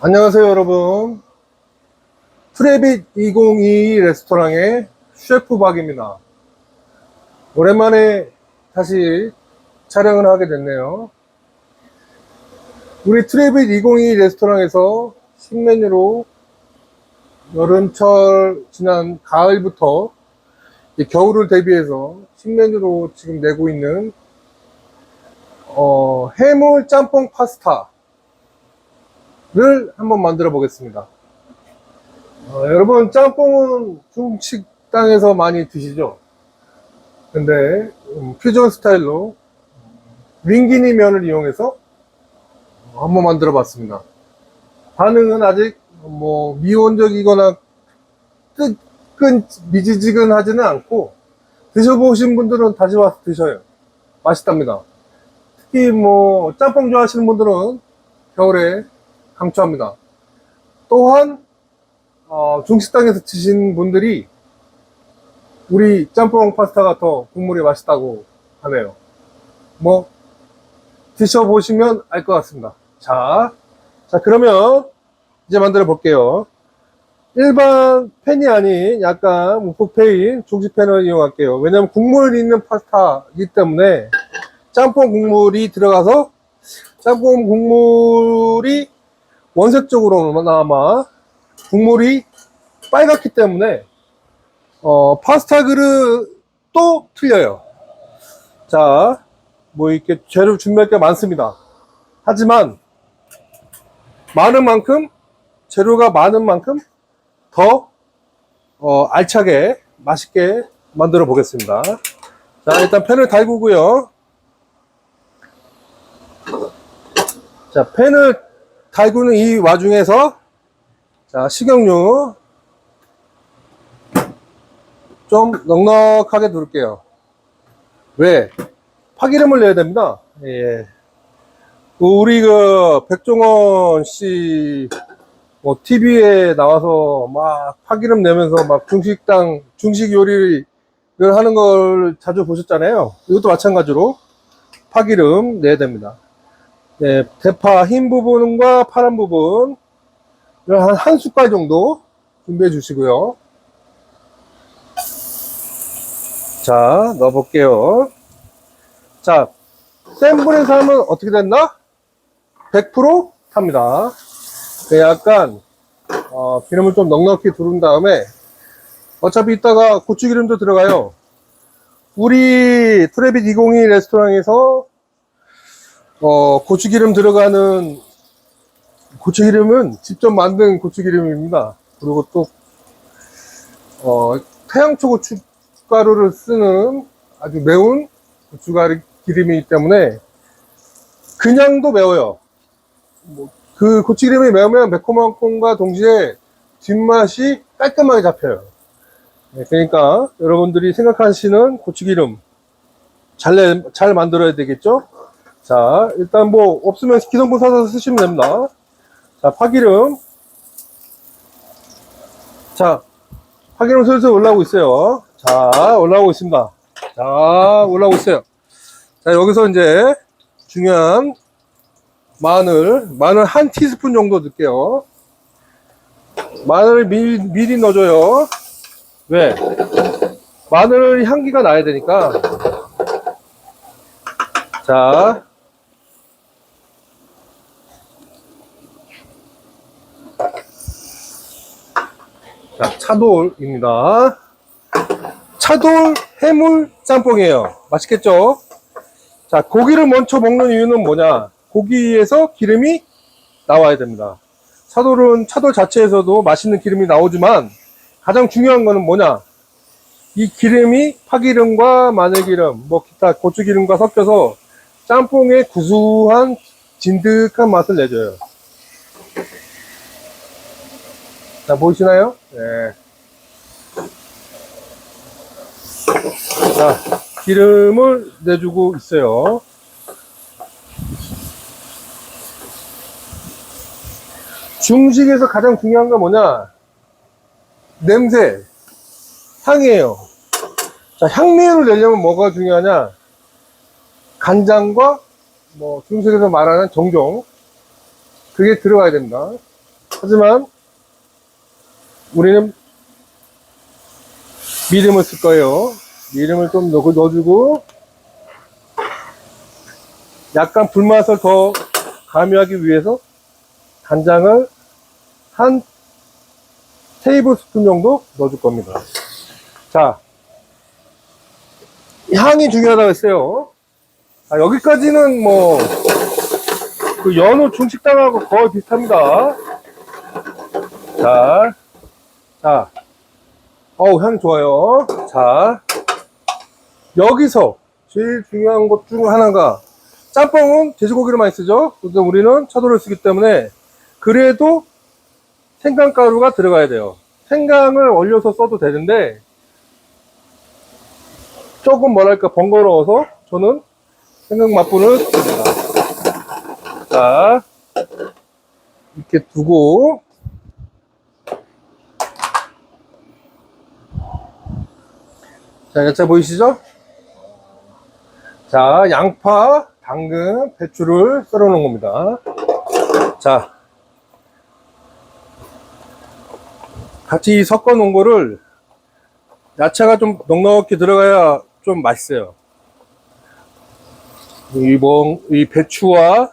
안녕하세요 여러분, 트래빗 2022 레스토랑의 셰프 박입니다. 오랜만에 다시 촬영을 하게 됐네요. 우리 트래빗 2022 레스토랑에서 신메뉴로 여름철 지난 가을부터 겨울을 대비해서 신메뉴로 지금 내고 있는 해물 짬뽕 파스타를 한번 만들어 보겠습니다. 여러분, 짬뽕은 중국 식당에서 많이 드시죠? 근데 퓨전 스타일로 링기니 면을 이용해서 한번 만들어 봤습니다. 반응은 아직 미온적이거나 미지지근하지는 않고, 드셔보신 분들은 다시 와서 드셔요. 맛있답니다. 특히 짬뽕 좋아하시는 분들은 겨울에 강추합니다. 또한 중식당에서 드신 분들이 우리 짬뽕 파스타가 더 국물이 맛있다고 하네요. 드셔보시면 알 것 같습니다. 자, 그러면 이제 만들어 볼게요. 일반 팬이 아닌 약간 무폭-패인 중식 팬을 이용할게요. 왜냐면 국물이 있는 파스타이기 때문에 짬뽕 국물이 들어가서 짬뽕 국물이 원색적으로나마 국물이 빨갛기 때문에 파스타 그릇도 틀려요. 자, 이렇게 재료 준비할 게 많습니다. 하지만 재료가 많은 만큼 더 알차게 맛있게 만들어 보겠습니다. 자, 일단 팬을 달구고요. 자, 팬을 달구는 이 와중에서 자, 식용유 좀 넉넉하게 두를게요. 왜? 파기름을 내야 됩니다. 예. 우리 백종원 씨 TV에 나와서 막 파기름 내면서 막 중식 요리를 하는 걸 자주 보셨잖아요. 이것도 마찬가지로 파기름 내야 됩니다. 네, 대파 흰 부분과 파란 부분 한 숟갈 정도 준비해 주시고요. 자, 넣어 볼게요. 자, 센 불에서 하면 어떻게 됐나? 100% 탑니다. 약간 기름을 좀 넉넉히 두른 다음에, 어차피 이따가 고추기름도 들어가요. 우리 트래빗 202 레스토랑에서 고추기름 들어가는 고추기름은 직접 만든 고추기름입니다. 그리고 또 태양초 고춧가루를 쓰는 아주 매운 고추기름이기 때문에 그냥도 매워요. 그 고추기름이 매우면 매콤함과 동시에 뒷맛이 깔끔하게 잡혀요. 네, 그러니까 여러분들이 생각하시는 고추기름 잘 만들어야 되겠죠? 자, 일단 없으면 기성분 사서 쓰시면 됩니다. 자, 파기름. 자, 파기름 슬슬 올라오고 있어요. 자, 올라오고 있습니다. 자, 올라오고 있어요. 자, 여기서 이제 중요한 마늘 한 티스푼 정도 넣을게요. 마늘을 미리 넣어줘요. 왜? 마늘 향기가 나야 되니까. 자, 차돌입니다. 차돌 해물 짬뽕이에요. 맛있겠죠? 자, 고기를 먼저 먹는 이유는 뭐냐? 고기에서 기름이 나와야 됩니다. 차돌 자체에서도 맛있는 기름이 나오지만 가장 중요한 거는 뭐냐? 이 기름이 파기름과 마늘기름, 기타 고추기름과 섞여서 짬뽕의 구수한 진득한 맛을 내줘요. 자, 보이시나요? 네. 자, 기름을 내주고 있어요. 중식에서 가장 중요한 건 뭐냐? 냄새, 향이에요. 자, 향미를 내려면 뭐가 중요하냐? 간장과 중식에서 말하는 정종, 그게 들어가야 됩니다. 하지만 우리는 미림을 쓸 거예요. 미림을 좀 넣어주고 약간 불맛을 더 가미하기 위해서 간장을 한 테이블 스푼 정도 넣어줄 겁니다. 자, 향이 중요하다고 했어요. 여기까지는 뭐 그 연어 중식당하고 거의 비슷합니다. 자, 어우, 향 좋아요. 자, 여기서 제일 중요한 것 중 하나가, 짬뽕은 돼지고기를 많이 쓰죠. 근데 우리는 차돌을 쓰기 때문에 그래도 생강가루가 들어가야 돼요. 생강을 얼려서 써도 되는데 조금 뭐랄까 번거로워서 저는 생강 맛분을 씁니다. 자, 이렇게 두고, 자, 야채 보이시죠? 자, 양파, 당근, 배추를 썰어 놓은 겁니다. 자, 같이 섞어 놓은 거를, 야채가 좀 넉넉히 들어가야 좀 맛있어요. 이 배추와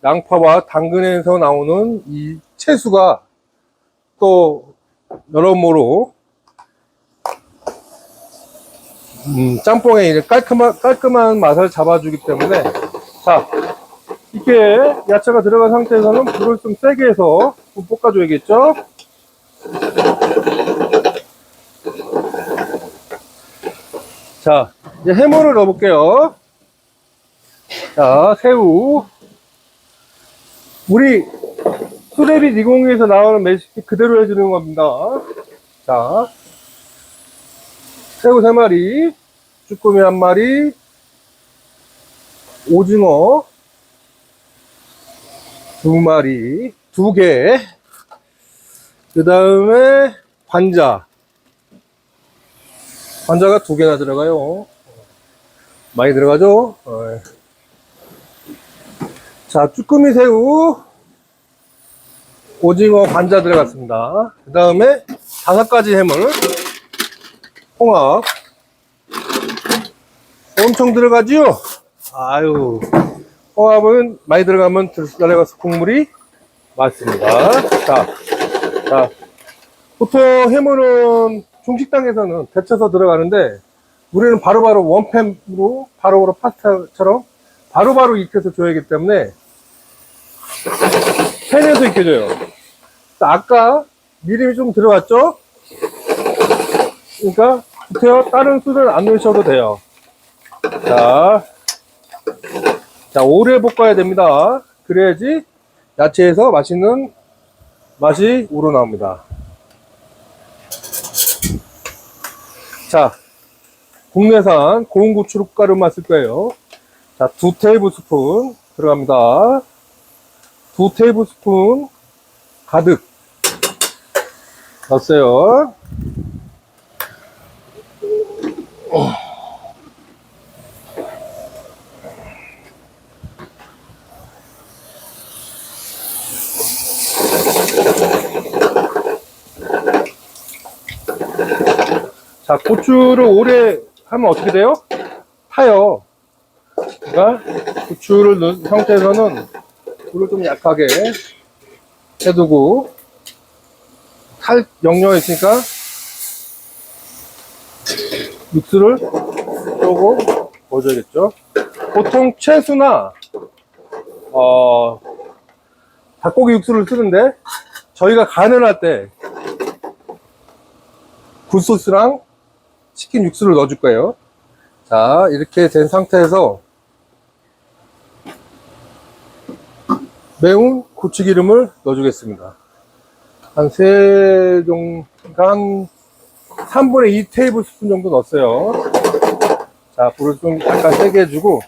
양파와 당근에서 나오는 이 채수가 또 여러모로 짬뽕에 이제 깔끔한 맛을 잡아주기 때문에, 자, 이렇게 야채가 들어간 상태에서는 불을 좀 세게 해서 좀 볶아줘야겠죠. 자, 이제 해물을 넣어볼게요. 자, 새우. 우리 수레비 니공에서 나오는 레시피 그대로 해주는 겁니다. 자, 새우 3마리, 쭈꾸미 1마리, 오징어 2마리, 2개, 그 다음에 관자가 2개나 들어가요. 많이 들어가죠? 자, 쭈꾸미, 새우, 오징어, 관자 들어갔습니다. 그 다음에 5가지 해물, 홍합. 엄청 들어가지요? 아유, 홍합은 많이 들어가면 들어가서 국물이 맛있습니다. 자, 보통 해물은 중식당에서는 데쳐서 들어가는데, 우리는 바로바로 원팬으로 바로바로 파스타처럼 바로바로 익혀서 줘야 하기 때문에 팬에서 익혀줘요. 아까 미림이 좀 들어갔죠? 그러니까 다른 술을 안 넣으셔도 돼요. 자, 오래 볶아야 됩니다. 그래야지 야채에서 맛있는 맛이 우러나옵니다. 자, 국내산 고운 고춧가루만 쓸 거예요. 자, 2테이블스푼 들어갑니다. 2테이블스푼 가득 넣었어요. 자, 고추를 오래 하면 어떻게 돼요? 타요. 그러니까 고추를 넣은 상태에서는 불을 좀 약하게 해두고, 탈 염려가 있으니까 육수를 조금 넣어줘야겠죠. 보통 채수나 닭고기 육수를 쓰는데, 저희가 간을 할 때 굴소스랑 치킨 육수를 넣어줄 거예요. 자, 이렇게 된 상태에서 매운 고추기름을 넣어주겠습니다. 한 3분의 2 테이블 스푼 정도 넣었어요. 자, 불을 좀 약간 세게 해주고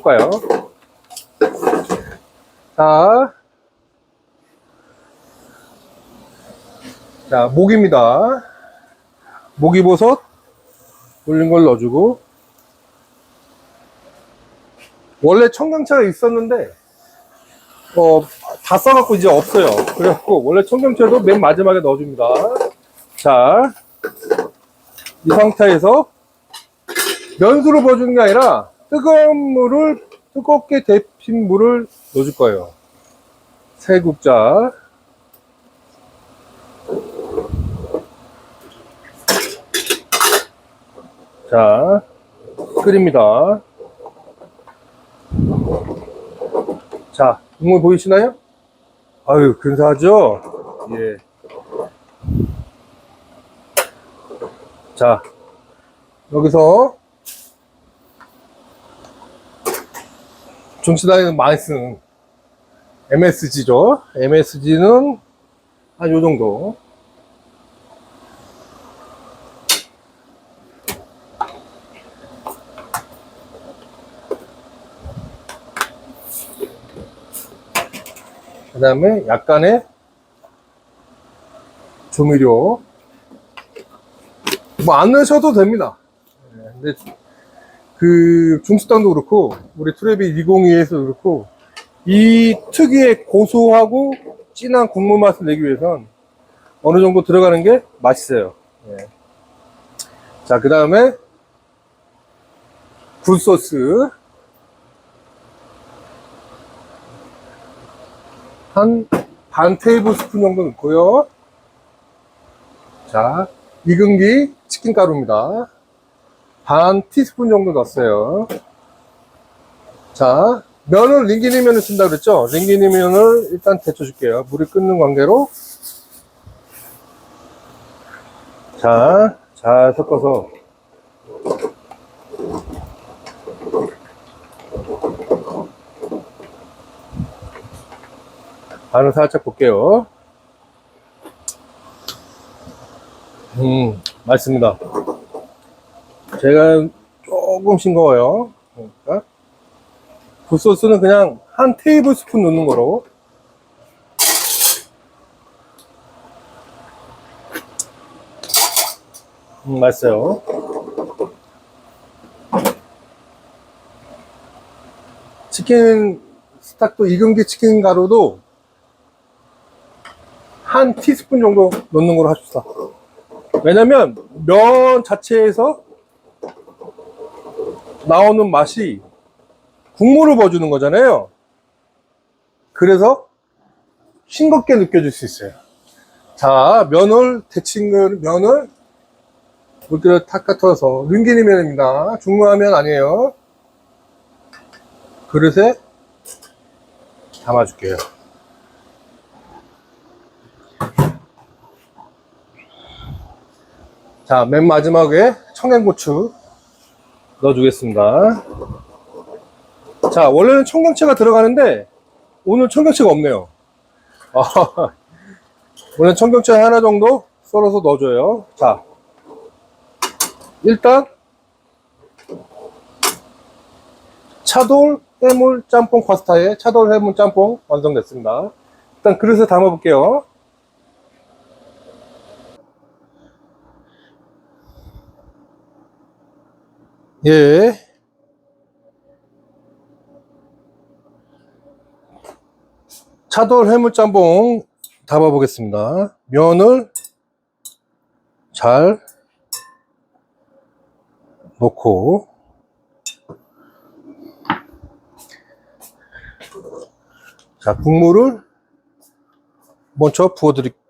볶아요. 자, 목입니다. 목이버섯 올린 걸 넣어주고, 원래 청경차가 있었는데 다 써갖고 이제 없어요. 그래갖고 원래 청경채도 맨 마지막에 넣어줍니다. 자, 이 상태에서 면수로 부어주는 게 아니라 뜨거운 물을, 뜨겁게 데핀 물을 넣어줄 거예요. 3국자. 자, 끓입니다. 자, 국물 보이시나요? 아유, 근사하죠? 예. 자, 여기서 중시다에는 많이 쓰는 MSG죠. MSG는 한 요 정도. 그 다음에 약간의 조미료. 뭐 안 넣으셔도 됩니다. 근데 그 중식당도 그렇고 우리 투레비 202에서 그렇고 이 특유의 고소하고 진한 국물 맛을 내기 위해선 어느 정도 들어가는 게 맛있어요. 예. 자, 그 다음에 굴소스 한 반 테이블 스푼 정도 넣고요. 자, 익은기 치킨가루입니다. 반 티스푼 정도 넣었어요. 자, 면을 링기니 면을 쓴다 그랬죠? 링기니 면을 일단 데쳐줄게요. 물이 끓는 관계로. 자, 잘 섞어서. 간을 살짝 볼게요. 맛있습니다. 제가 조금 싱거워요. 그러니까 굴소스는 그냥 한 테이블 스푼 넣는 거로. 맛있어요. 치킨 스탁도 익은기 치킨 가루도 한 티스푼 정도 넣는 걸로 합시다. 왜냐면 면 자체에서 나오는 맛이 국물을 부어주는 거잖아요. 그래서 싱겁게 느껴질 수 있어요. 자, 면을 데친 면을 물기를 탁 터서 링기니 면입니다. 중화한 면 아니에요. 그릇에 담아줄게요. 자, 맨 마지막에 청양고추 넣어주겠습니다. 자, 원래는 청경채가 들어가는데 오늘 청경채가 없네요. 원래 청경채 하나 정도 썰어서 넣어줘요. 자, 일단 차돌 해물 짬뽕 파스타에 차돌 해물 짬뽕 완성됐습니다. 일단 그릇에 담아 볼게요. 예. 차돌 해물 짬뽕 담아 보겠습니다. 면을 잘 넣고 자, 국물을 먼저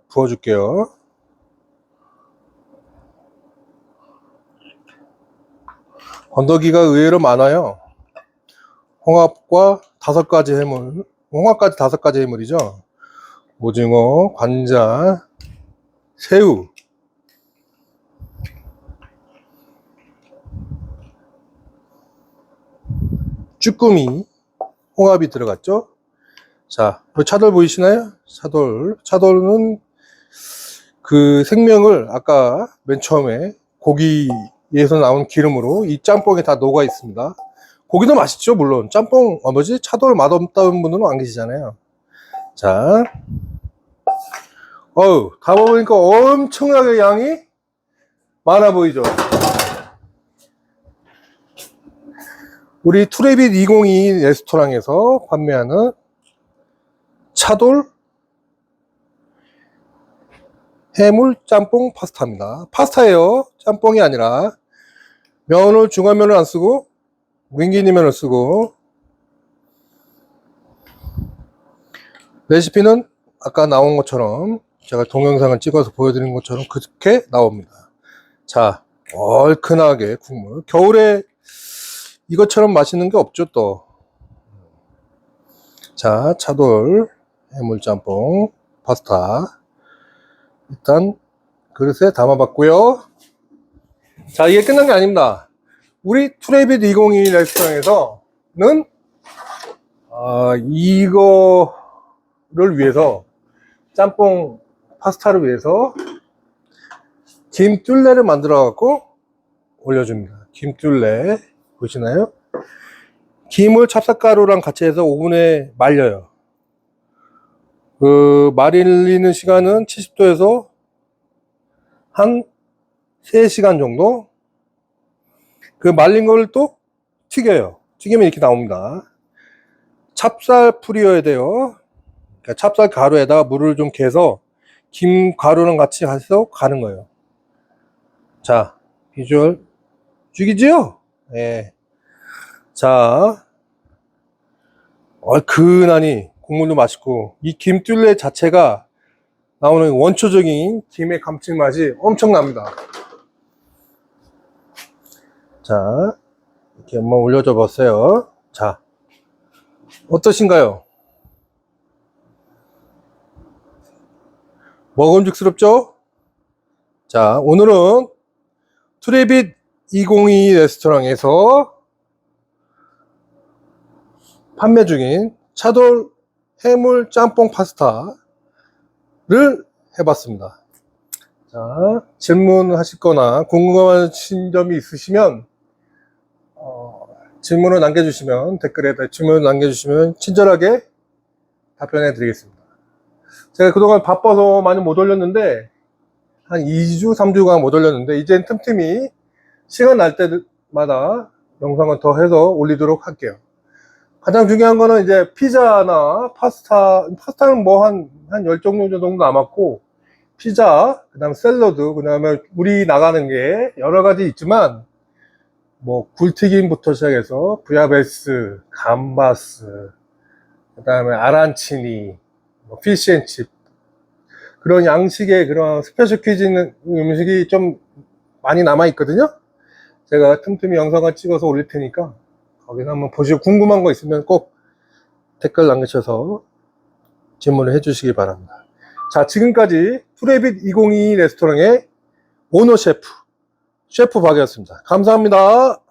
부어줄게요. 건더기가 의외로 많아요. 홍합과 5가지 해물, 홍합까지 5가지 해물이죠. 오징어, 관자, 새우, 쭈꾸미, 홍합이 들어갔죠. 자, 차돌 보이시나요? 차돌은 그 생명을 아까 맨 처음에 고기에서 나온 기름으로 이 짬뽕에 다 녹아 있습니다. 고기도 맛있죠, 물론. 짬뽕, 차돌 맛없다는 분들은 안 계시잖아요. 자, 다 먹으니까 엄청나게 양이 많아 보이죠? 우리 투레빗 202 레스토랑에서 판매하는 차돌 해물 짬뽕 파스타입니다. 파스타예요. 짬뽕이 아니라. 면을 중화면을 안 쓰고 윙기니면을 쓰고, 레시피는 아까 나온 것처럼 제가 동영상을 찍어서 보여드린 것처럼 그렇게 나옵니다. 자, 얼큰하게 국물. 겨울에 이것처럼 맛있는 게 없죠 또. 자, 차돌 해물짬뽕 파스타 일단 그릇에 담아봤고요. 자, 이게 끝난 게 아닙니다. 우리 투레빗 202 레스토랑에서는 이거를 위해서, 짬뽕 파스타를 위해서 김뚠레를 만들어 갖고 올려줍니다. 김뚠레 보시나요? 김을 찹쌀가루랑 같이 해서 오븐에 말려요. 그 말리는 시간은 70도에서 한 3시간 정도. 그 말린 걸 또 튀겨요. 튀기면 이렇게 나옵니다. 찹쌀풀이어야 돼요. 그러니까 찹쌀 가루에다가 물을 좀 개서 김 가루랑 같이 해서 가는 거예요. 자, 비주얼 죽이지요? 예. 자, 얼큰하니 국물도 맛있고, 이 김뚠레 자체가 나오는 원초적인 김의 감칠맛이 엄청납니다. 자, 이렇게 한번 올려줘 보세요. 자, 어떠신가요? 먹음직스럽죠? 자, 오늘은 투레빗 202 레스토랑에서 판매 중인 차돌 해물 짬뽕 파스타를 해봤습니다. 자, 질문하실 거나 궁금하신 점이 있으시면 질문을 남겨주시면, 댓글에다 질문을 남겨주시면 친절하게 답변해 드리겠습니다. 제가 그동안 바빠서 많이 못 올렸는데, 한 2주, 3주간 못 올렸는데, 이젠 틈틈이 시간 날 때마다 영상을 더 해서 올리도록 할게요. 가장 중요한 거는 이제 피자나 파스타는 뭐 한 10종류 정도 남았고, 피자, 그 다음에 샐러드, 그 다음에 우리 나가는 게 여러 가지 있지만, 뭐 굴튀김부터 시작해서 부야베스, 감바스, 그 다음에 아란치니, 뭐 피시앤칩, 그런 양식의 그런 스페셜 퀴즈는 음식이 좀 많이 남아 있거든요. 제가 틈틈이 영상을 찍어서 올릴 테니까 거기서 한번 보시고 궁금한 거 있으면 꼭 댓글 남기셔서 질문을 해주시기 바랍니다. 자, 지금까지 투레빗 202 레스토랑의 오너 셰프 박이었습니다. 감사합니다.